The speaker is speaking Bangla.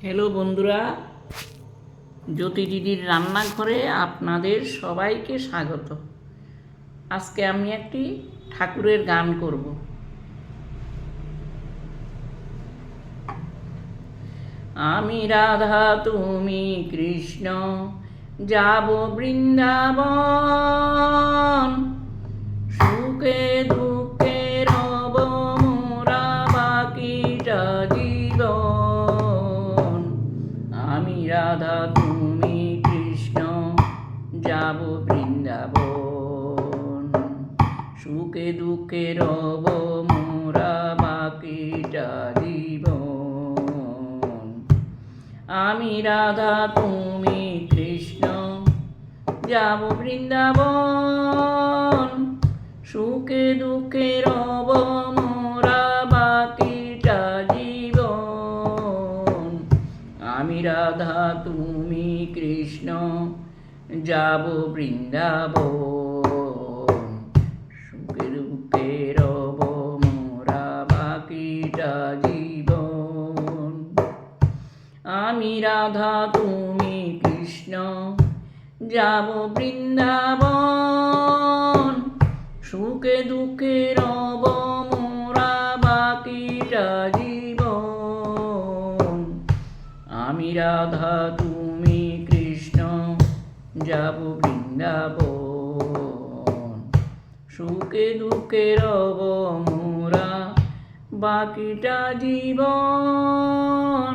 হ্যালো বন্ধুরা, জ্যোতি দিদির রান্নাঘরে আপনাদের সবাইকে স্বাগত। আজকে আমি একটি ঠাকুরের গান করব। আমি রাধা তুমি কৃষ্ণ, যাব বৃন্দাবন, সুখে দুঃখে রব মোরা বাকিটা জীবন। আমি রাধা তুমি কৃষ্ণ, যাব বৃন্দাবন, সুখে দুঃখে রব মোরা বাকিটা জীবন। আমি রাধা তুমি কৃষ্ণ, যাব বৃন্দাবন, সুখে দুঃখে রব মোরা বাকিটা জীবন। আমি রাধা তুমি কৃষ্ণ, যাব বৃন্দাবন, সুখে দুঃখে রব মোরা বাকিটা জীবন। আমি রাধা তুমি কৃষ্ণ, যাব বৃন্দাবন, সুখে দুঃখে রব মোরা বাকিটা জীবন। আমি রাধা তুমি কৃষ্ণ, যাব বৃন্দাবন, সুখে দুঃখে রব মোরা বাকিটা জীবন।